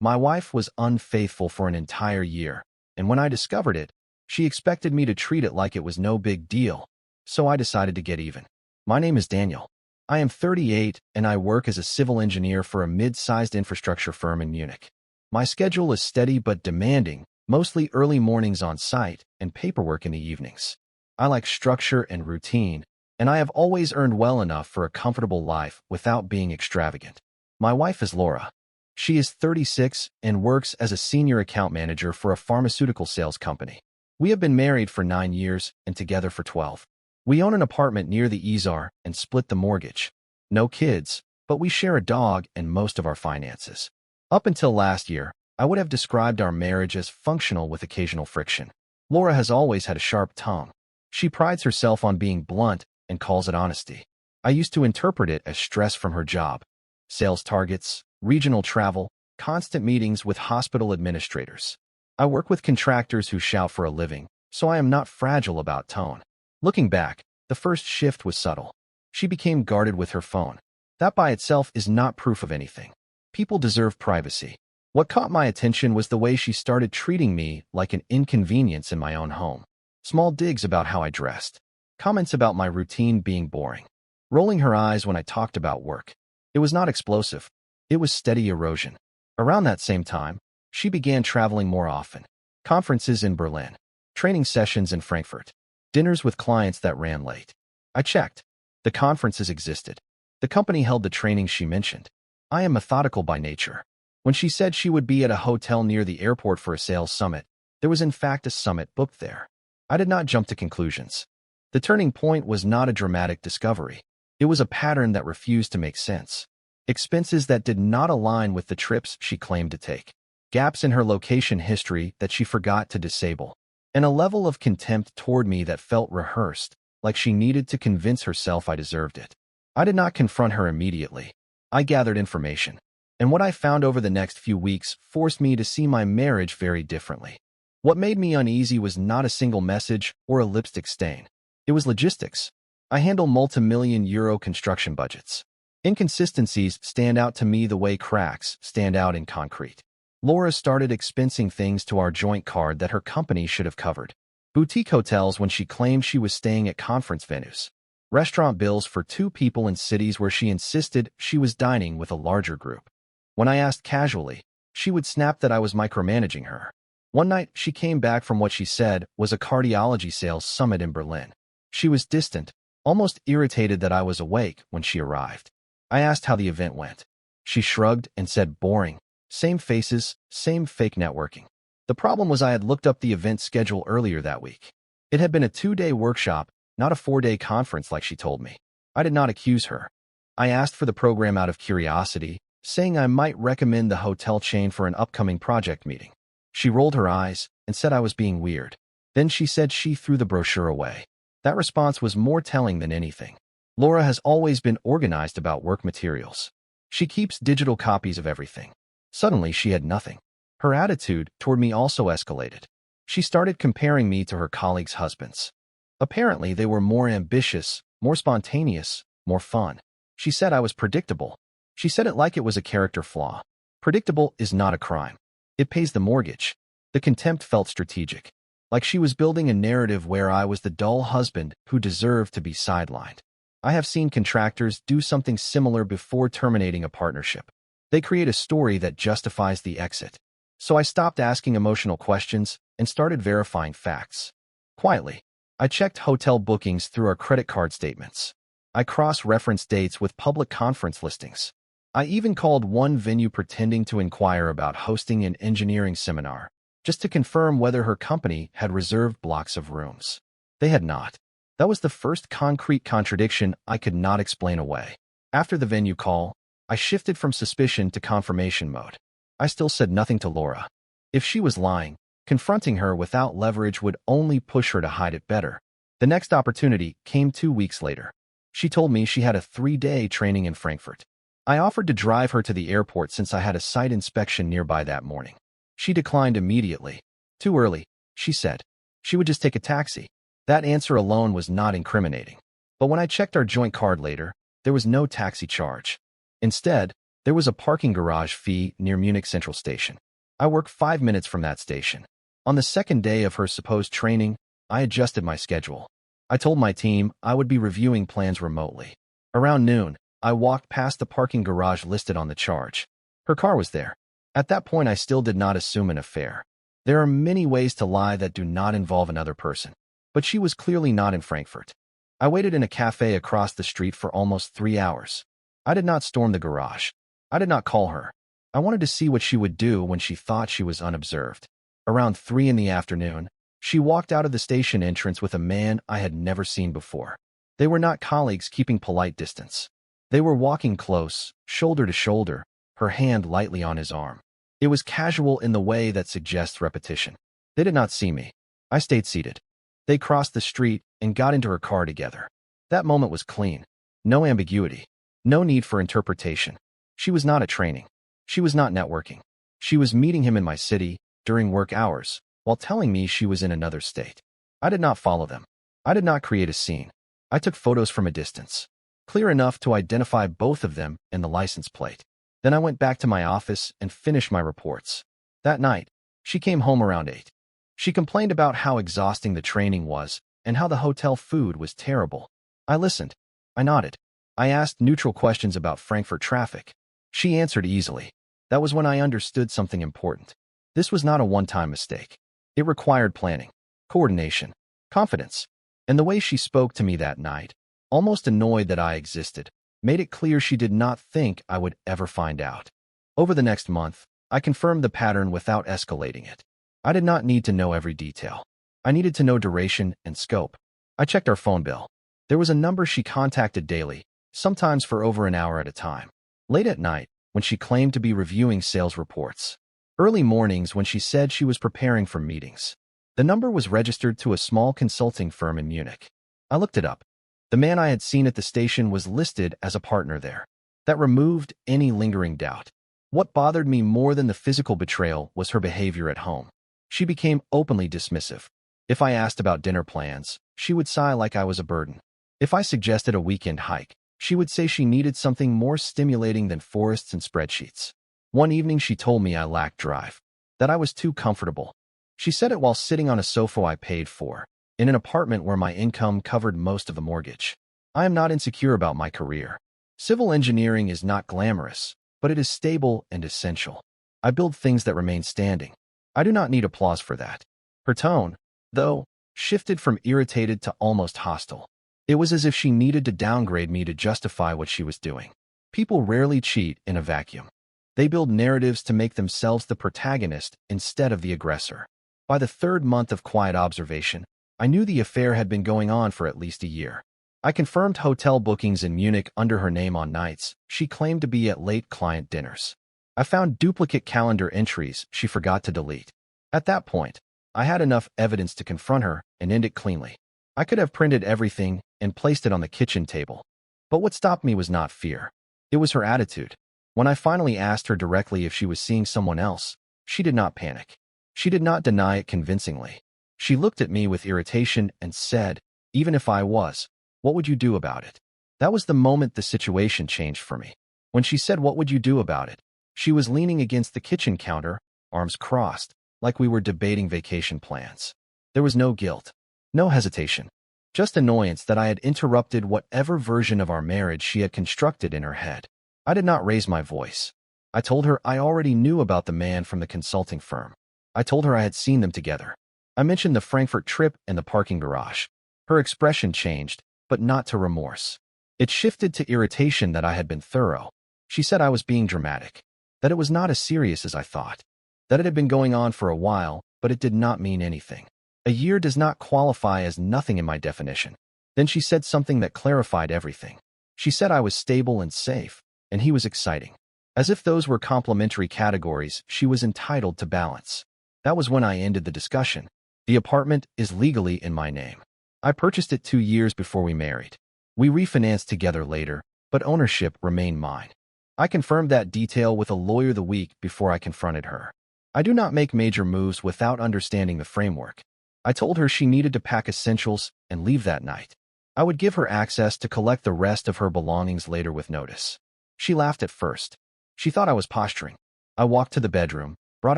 My wife was unfaithful for an entire year, and when I discovered it, she expected me to treat it like it was no big deal, so I decided to get even. My name is Daniel. I am 38, and I work as a civil engineer for a mid-sized infrastructure firm in Munich. My schedule is steady but demanding, mostly early mornings on site and paperwork in the evenings. I like structure and routine, and I have always earned well enough for a comfortable life without being extravagant. My wife is Laura. She is 36 and works as a senior account manager for a pharmaceutical sales company. We have been married for 9 years and together for 12. We own an apartment near the Isar and split the mortgage. No kids, but we share a dog and most of our finances. Up until last year, I would have described our marriage as functional with occasional friction. Laura has always had a sharp tongue. She prides herself on being blunt and calls it honesty. I used to interpret it as stress from her job. Sales targets, regional travel, constant meetings with hospital administrators. I work with contractors who shout for a living, so I am not fragile about tone. Looking back, the first shift was subtle. She became guarded with her phone. That by itself is not proof of anything. People deserve privacy. What caught my attention was the way she started treating me like an inconvenience in my own home. Small digs about how I dressed. Comments about my routine being boring. Rolling her eyes when I talked about work. It was not explosive. It was steady erosion. Around that same time, she began traveling more often. Conferences in Berlin. Training sessions in Frankfurt. Dinners with clients that ran late. I checked. The conferences existed. The company held the training she mentioned. I am methodical by nature. When she said she would be at a hotel near the airport for a sales summit, there was in fact a summit booked there. I did not jump to conclusions. The turning point was not a dramatic discovery. It was a pattern that refused to make sense. Expenses that did not align with the trips she claimed to take. Gaps in her location history that she forgot to disable. And a level of contempt toward me that felt rehearsed, like she needed to convince herself I deserved it. I did not confront her immediately. I gathered information. And what I found over the next few weeks forced me to see my marriage very differently. What made me uneasy was not a single message or a lipstick stain. It was logistics. I handle multi-million-euro construction budgets. Inconsistencies stand out to me the way cracks stand out in concrete. Laura started expensing things to our joint card that her company should have covered. Boutique hotels when she claimed she was staying at conference venues. Restaurant bills for 2 people in cities where she insisted she was dining with a larger group. When I asked casually, she would snap that I was micromanaging her. One night, she came back from what she said was a cardiology sales summit in Berlin. She was distant, almost irritated that I was awake when she arrived. I asked how the event went. She shrugged and said boring. Same faces, same fake networking. The problem was I had looked up the event schedule earlier that week. It had been a 2-day workshop, not a 4-day conference like she told me. I did not accuse her. I asked for the program out of curiosity, saying I might recommend the hotel chain for an upcoming project meeting. She rolled her eyes and said I was being weird. Then she said she threw the brochure away. That response was more telling than anything. Laura has always been organized about work materials. She keeps digital copies of everything. Suddenly, she had nothing. Her attitude toward me also escalated. She started comparing me to her colleagues' husbands. Apparently, they were more ambitious, more spontaneous, more fun. She said I was predictable. She said it like it was a character flaw. Predictable is not a crime. It pays the mortgage. The contempt felt strategic. Like she was building a narrative where I was the dull husband who deserved to be sidelined. I have seen contractors do something similar before terminating a partnership. They create a story that justifies the exit. So I stopped asking emotional questions and started verifying facts. Quietly, I checked hotel bookings through our credit card statements. I cross-referenced dates with public conference listings. I even called one venue pretending to inquire about hosting an engineering seminar, just to confirm whether her company had reserved blocks of rooms. They had not. That was the first concrete contradiction I could not explain away. After the venue call, I shifted from suspicion to confirmation mode. I still said nothing to Laura. If she was lying, confronting her without leverage would only push her to hide it better. The next opportunity came 2 weeks later. She told me she had a 3-day training in Frankfurt. I offered to drive her to the airport since I had a site inspection nearby that morning. She declined immediately. Too early, she said. She would just take a taxi. That answer alone was not incriminating. But when I checked our joint card later, there was no taxi charge. Instead, There was a parking garage fee near Munich Central Station. I work 5 minutes from that station. On the second day of her supposed training, I adjusted my schedule. I told my team I would be reviewing plans remotely. Around noon, I walked past the parking garage listed on the charge. Her car was there. At that point, I still did not assume an affair. There are many ways to lie that do not involve another person. But she was clearly not in Frankfurt. I waited in a cafe across the street for almost 3 hours. I did not storm the garage. I did not call her. I wanted to see what she would do when she thought she was unobserved. Around 3 in the afternoon, she walked out of the station entrance with a man I had never seen before. They were not colleagues keeping polite distance. They were walking close, shoulder to shoulder, her hand lightly on his arm. It was casual in the way that suggests repetition. They did not see me. I stayed seated. They crossed the street and got into her car together. That moment was clean. No ambiguity. No need for interpretation. She was not at training. She was not networking. She was meeting him in my city during work hours while telling me she was in another state. I did not follow them. I did not create a scene. I took photos from a distance, clear enough to identify both of them and the license plate. Then I went back to my office and finished my reports. That night, she came home around 8. She complained about how exhausting the training was and how the hotel food was terrible. I listened. I nodded. I asked neutral questions about Frankfurt traffic. She answered easily. That was when I understood something important. This was not a one-time mistake. It required planning, coordination, confidence. And the way she spoke to me that night, almost annoyed that I existed, made it clear she did not think I would ever find out. Over the next month, I confirmed the pattern without escalating it. I did not need to know every detail. I needed to know duration and scope. I checked our phone bill. There was a number she contacted daily, sometimes for over an hour at a time. Late at night, when she claimed to be reviewing sales reports. Early mornings when she said she was preparing for meetings. The number was registered to a small consulting firm in Munich. I looked it up. The man I had seen at the station was listed as a partner there. That removed any lingering doubt. What bothered me more than the physical betrayal was her behavior at home. She became openly dismissive. If I asked about dinner plans, she would sigh like I was a burden. If I suggested a weekend hike, she would say she needed something more stimulating than forests and spreadsheets. One evening she told me I lacked drive, that I was too comfortable. She said it while sitting on a sofa I paid for, in an apartment where my income covered most of the mortgage. I am not insecure about my career. Civil engineering is not glamorous, but it is stable and essential. I build things that remain standing. I do not need applause for that. Her tone, though, shifted from irritated to almost hostile. It was as if she needed to downgrade me to justify what she was doing. People rarely cheat in a vacuum. They build narratives to make themselves the protagonist instead of the aggressor. By the 3rd month of quiet observation, I knew the affair had been going on for at least a year. I confirmed hotel bookings in Munich under her name on nights she claimed to be at late client dinners. I found duplicate calendar entries she forgot to delete. At that point, I had enough evidence to confront her and end it cleanly. I could have printed everything and placed it on the kitchen table. But what stopped me was not fear. It was her attitude. When I finally asked her directly if she was seeing someone else, she did not panic. She did not deny it convincingly. She looked at me with irritation and said, "Even if I was, what would you do about it?" That was the moment the situation changed for me. When she said, "What would you do about it?" she was leaning against the kitchen counter, arms crossed, like we were debating vacation plans. There was no guilt, no hesitation, just annoyance that I had interrupted whatever version of our marriage she had constructed in her head. I did not raise my voice. I told her I already knew about the man from the consulting firm. I told her I had seen them together. I mentioned the Frankfurt trip and the parking garage. Her expression changed, but not to remorse. It shifted to irritation that I had been thorough. She said I was being dramatic, that it was not as serious as I thought, that it had been going on for a while, but it did not mean anything. A year does not qualify as nothing in my definition. Then she said something that clarified everything. She said I was stable and safe, and he was exciting. As if those were complementary categories she was entitled to balance. That was when I ended the discussion. The apartment is legally in my name. I purchased it 2 years before we married. We refinanced together later, but ownership remained mine. I confirmed that detail with a lawyer the week before I confronted her. I do not make major moves without understanding the framework. I told her she needed to pack essentials and leave that night. I would give her access to collect the rest of her belongings later with notice. She laughed at first. She thought I was posturing. I walked to the bedroom, brought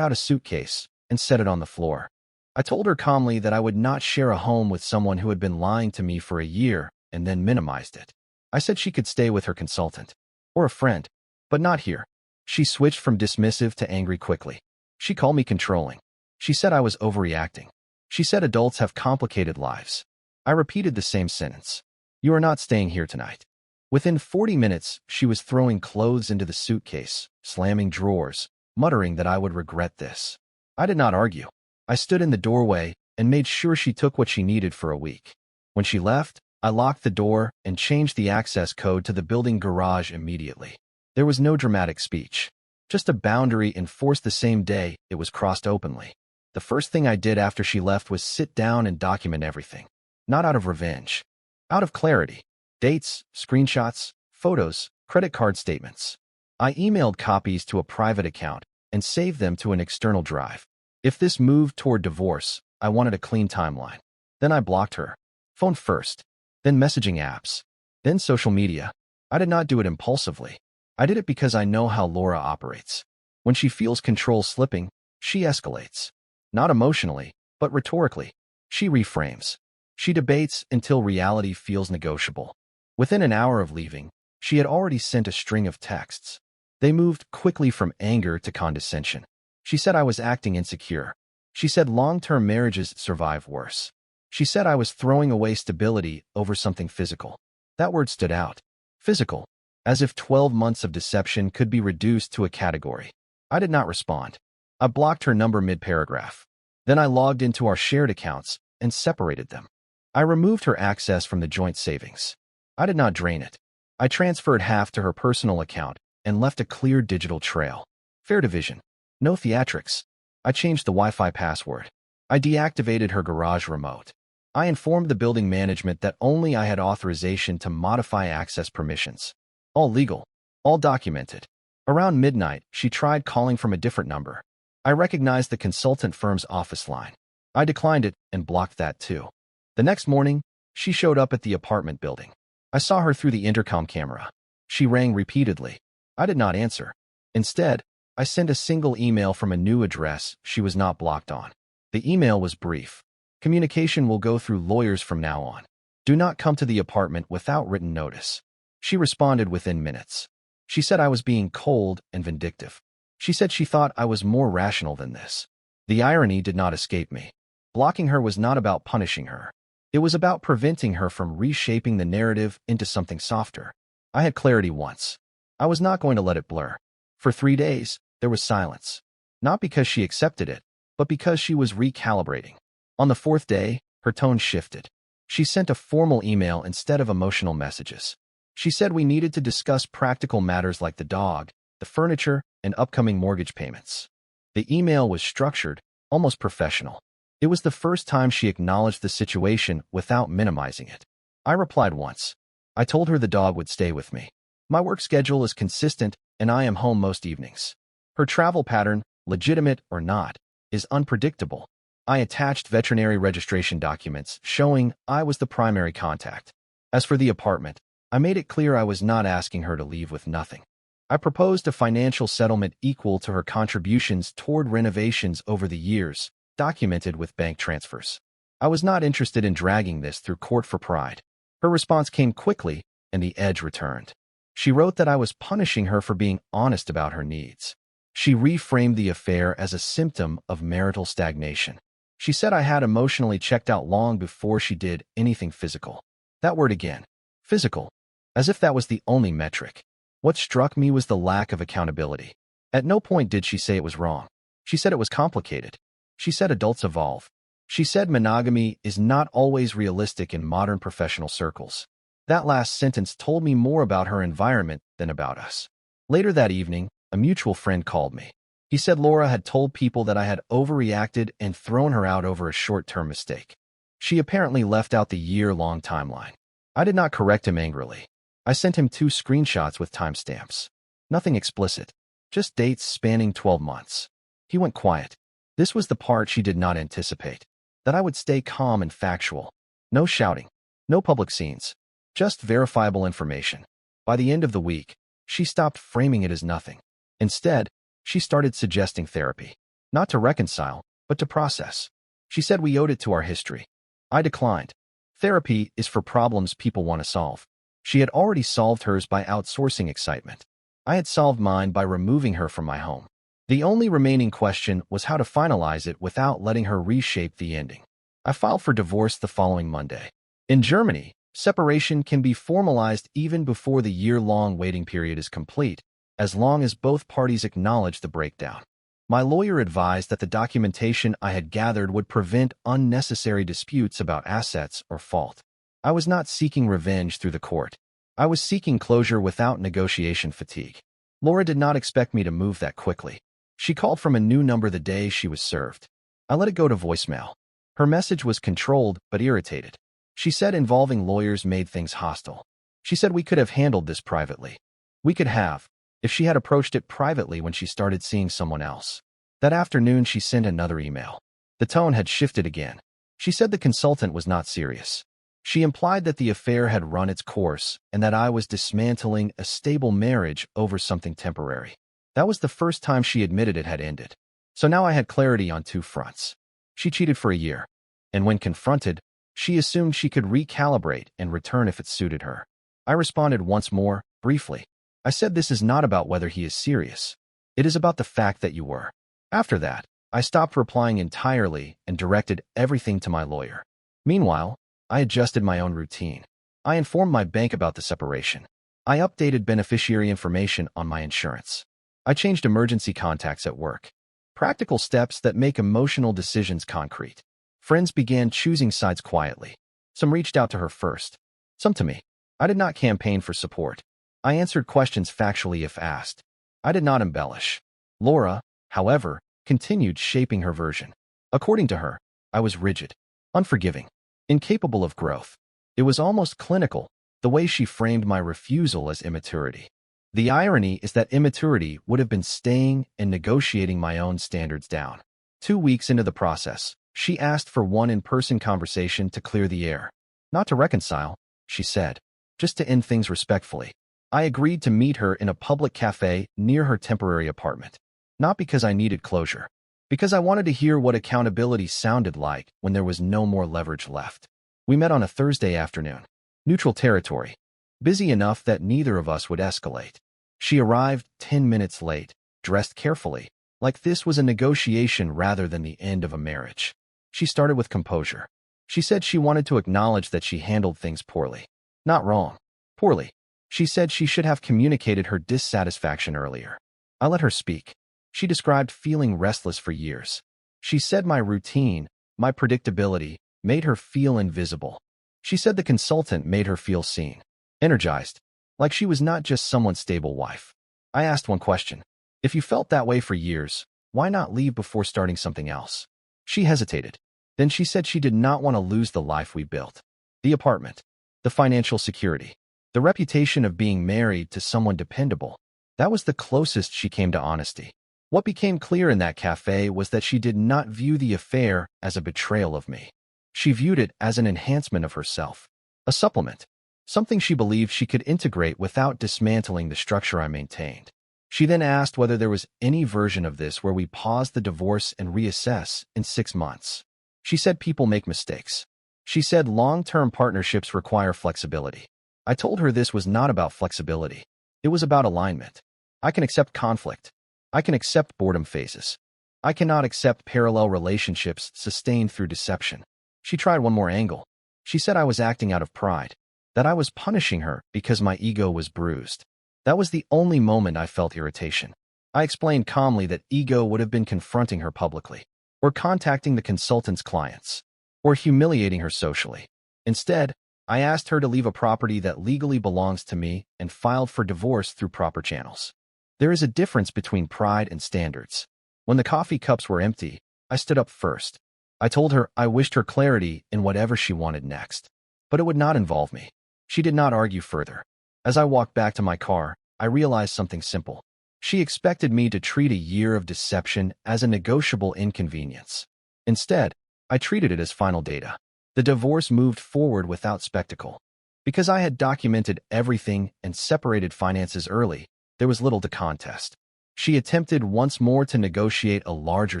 out a suitcase, and set it on the floor. I told her calmly that I would not share a home with someone who had been lying to me for a year and then minimized it. I said she could stay with her consultant or a friend, but not here. She switched from dismissive to angry quickly. She called me controlling. She said I was overreacting. She said adults have complicated lives. I repeated the same sentence. You are not staying here tonight. Within 40 minutes, she was throwing clothes into the suitcase, slamming drawers, muttering that I would regret this. I did not argue. I stood in the doorway and made sure she took what she needed for a week. When she left, I locked the door and changed the access code to the building garage immediately. There was no dramatic speech. Just a boundary enforced the same day it was crossed openly. The first thing I did after she left was sit down and document everything. Not out of revenge. Out of clarity. Dates, screenshots, photos, credit card statements. I emailed copies to a private account and saved them to an external drive. If this moved toward divorce, I wanted a clean timeline. Then I blocked her. Phone first, then messaging apps, then social media. I did not do it impulsively. I did it because I know how Laura operates. When she feels control slipping, she escalates. Not emotionally, but rhetorically. She reframes. She debates until reality feels negotiable. Within an hour of leaving, she had already sent a string of texts. They moved quickly from anger to condescension. She said I was acting insecure. She said long-term marriages survive worse. She said I was throwing away stability over something physical. That word stood out. Physical. As if 12 months of deception could be reduced to a category. I did not respond. I blocked her number mid-paragraph. Then I logged into our shared accounts and separated them. I removed her access from the joint savings. I did not drain it. I transferred half to her personal account and left a clear digital trail. Fair division. No theatrics. I changed the Wi-Fi password. I deactivated her garage remote. I informed the building management that only I had authorization to modify access permissions. All legal. All documented. Around midnight, she tried calling from a different number. I recognized the consultant firm's office line. I declined it and blocked that too. The next morning, she showed up at the apartment building. I saw her through the intercom camera. She rang repeatedly. I did not answer. Instead, I sent a single email from a new address she was not blocked on. The email was brief. Communication will go through lawyers from now on. Do not come to the apartment without written notice. She responded within minutes. She said I was being cold and vindictive. She said she thought I was more rational than this. The irony did not escape me. Blocking her was not about punishing her. It was about preventing her from reshaping the narrative into something softer. I had clarity once. I was not going to let it blur. For 3 days, there was silence. Not because she accepted it, but because she was recalibrating. On the 4th day, her tone shifted. She sent a formal email instead of emotional messages. She said we needed to discuss practical matters like the dog, the furniture, and upcoming mortgage payments. The email was structured, almost professional. It was the first time she acknowledged the situation without minimizing it. I replied once. I told her the dog would stay with me. My work schedule is consistent, and I am home most evenings. Her travel pattern, legitimate or not, is unpredictable. I attached veterinary registration documents showing I was the primary contact. As for the apartment, I made it clear I was not asking her to leave with nothing. I proposed a financial settlement equal to her contributions toward renovations over the years, documented with bank transfers. I was not interested in dragging this through court for pride. Her response came quickly, and the edge returned. She wrote that I was punishing her for being honest about her needs. She reframed the affair as a symptom of marital stagnation. She said I had emotionally checked out long before she did anything physical. That word again. Physical. As if that was the only metric. What struck me was the lack of accountability. At no point did she say it was wrong. She said it was complicated. She said adults evolve. She said monogamy is not always realistic in modern professional circles. That last sentence told me more about her environment than about us. Later that evening, a mutual friend called me. He said Laura had told people that I had overreacted and thrown her out over a short-term mistake. She apparently left out the year-long timeline. I did not correct him angrily. I sent him 2 screenshots with timestamps. Nothing explicit, just dates spanning 12 months. He went quiet. This was the part she did not anticipate. That I would stay calm and factual. No shouting. No public scenes. Just verifiable information. By the end of the week, she stopped framing it as nothing. Instead, she started suggesting therapy. Not to reconcile, but to process. She said we owed it to our history. I declined. Therapy is for problems people want to solve. She had already solved hers by outsourcing excitement. I had solved mine by removing her from my home. The only remaining question was how to finalize it without letting her reshape the ending. I filed for divorce the following Monday. In Germany, separation can be formalized even before the year-long waiting period is complete, as long as both parties acknowledge the breakdown. My lawyer advised that the documentation I had gathered would prevent unnecessary disputes about assets or fault. I was not seeking revenge through the court. I was seeking closure without negotiation fatigue. Laura did not expect me to move that quickly. She called from a new number the day she was served. I let it go to voicemail. Her message was controlled but irritated. She said involving lawyers made things hostile. She said we could have handled this privately. We could have, if she had approached it privately when she started seeing someone else. That afternoon, she sent another email. The tone had shifted again. She said the consultant was not serious. She implied that the affair had run its course and that I was dismantling a stable marriage over something temporary. That was the first time she admitted it had ended. So now I had clarity on two fronts. She cheated for a year, and when confronted, she assumed she could recalibrate and return if it suited her. I responded once more, briefly. I said this is not about whether he is serious. It is about the fact that you were. After that, I stopped replying entirely and directed everything to my lawyer. Meanwhile, I adjusted my own routine. I informed my bank about the separation. I updated beneficiary information on my insurance. I changed emergency contacts at work. Practical steps that make emotional decisions concrete. Friends began choosing sides quietly. Some reached out to her first. Some to me. I did not campaign for support. I answered questions factually if asked. I did not embellish. Laura, however, continued shaping her version. According to her, I was rigid, unforgiving, incapable of growth. It was almost clinical, the way she framed my refusal as immaturity. The irony is that immaturity would have been staying and negotiating my own standards down. 2 weeks into the process, she asked for one in-person conversation to clear the air. Not to reconcile, she said, just to end things respectfully. I agreed to meet her in a public cafe near her temporary apartment. Not because I needed closure, because I wanted to hear what accountability sounded like when there was no more leverage left. We met on a Thursday afternoon. Neutral territory. Busy enough that neither of us would escalate. She arrived 10 minutes late, dressed carefully, like this was a negotiation rather than the end of a marriage. She started with composure. She said she wanted to acknowledge that she handled things poorly. Not wrong. Poorly. She said she should have communicated her dissatisfaction earlier. I let her speak. She described feeling restless for years. She said my routine, my predictability, made her feel invisible. She said the consultant made her feel seen, energized, like she was not just someone's stable wife. I asked one question. If you felt that way for years, why not leave before starting something else? She hesitated. Then she said she did not want to lose the life we built. The apartment, the financial security, the reputation of being married to someone dependable. That was the closest she came to honesty. What became clear in that cafe was that she did not view the affair as a betrayal of me. She viewed it as an enhancement of herself, a supplement, something she believed she could integrate without dismantling the structure I maintained. She then asked whether there was any version of this where we paused the divorce and reassess in 6 months. She said people make mistakes. She said long-term partnerships require flexibility. I told her this was not about flexibility. It was about alignment. I can accept conflict. I can accept boredom phases. I cannot accept parallel relationships sustained through deception. She tried one more angle. She said I was acting out of pride, that I was punishing her because my ego was bruised. That was the only moment I felt irritation. I explained calmly that ego would have been confronting her publicly, or contacting the consultant's clients, or humiliating her socially. Instead, I asked her to leave a property that legally belongs to me and filed for divorce through proper channels. There is a difference between pride and standards. When the coffee cups were empty, I stood up first. I told her I wished her clarity in whatever she wanted next, but it would not involve me. She did not argue further. As I walked back to my car, I realized something simple. She expected me to treat a year of deception as a negotiable inconvenience. Instead, I treated it as final data. The divorce moved forward without spectacle. Because I had documented everything and separated finances early, there was little to contest. She attempted once more to negotiate a larger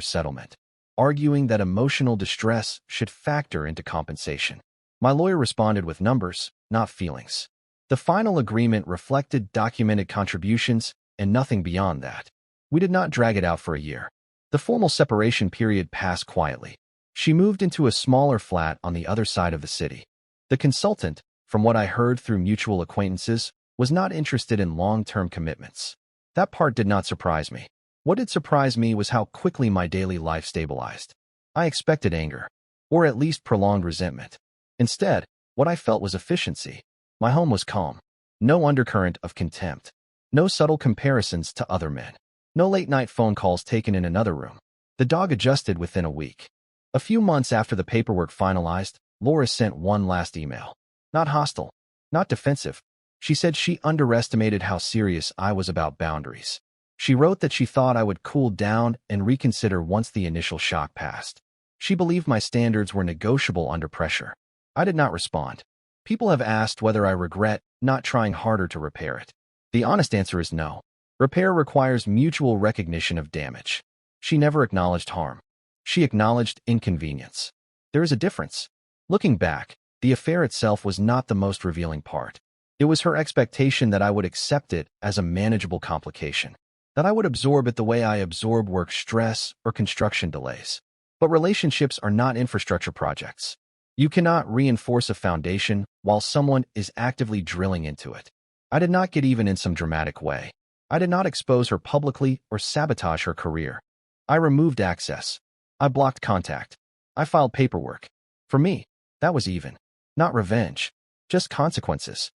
settlement, arguing that emotional distress should factor into compensation. My lawyer responded with numbers, not feelings. The final agreement reflected documented contributions and nothing beyond that. We did not drag it out for a year. The formal separation period passed quietly. She moved into a smaller flat on the other side of the city. The consultant, from what I heard through mutual acquaintances, was not interested in long-term commitments. That part did not surprise me. What did surprise me was how quickly my daily life stabilized. I expected anger, or at least prolonged resentment. Instead, what I felt was efficiency. My home was calm. No undercurrent of contempt. No subtle comparisons to other men. No late-night phone calls taken in another room. The dog adjusted within a week. A few months after the paperwork finalized, Laura sent one last email. Not hostile. Not defensive. She said she underestimated how serious I was about boundaries. She wrote that she thought I would cool down and reconsider once the initial shock passed. She believed my standards were negotiable under pressure. I did not respond. People have asked whether I regret not trying harder to repair it. The honest answer is no. Repair requires mutual recognition of damage. She never acknowledged harm. She acknowledged inconvenience. There is a difference. Looking back, the affair itself was not the most revealing part. It was her expectation that I would accept it as a manageable complication, that I would absorb it the way I absorb work stress or construction delays. But relationships are not infrastructure projects. You cannot reinforce a foundation while someone is actively drilling into it. I did not get even in some dramatic way. I did not expose her publicly or sabotage her career. I removed access. I blocked contact. I filed paperwork. For me, that was even. Not revenge. Just consequences.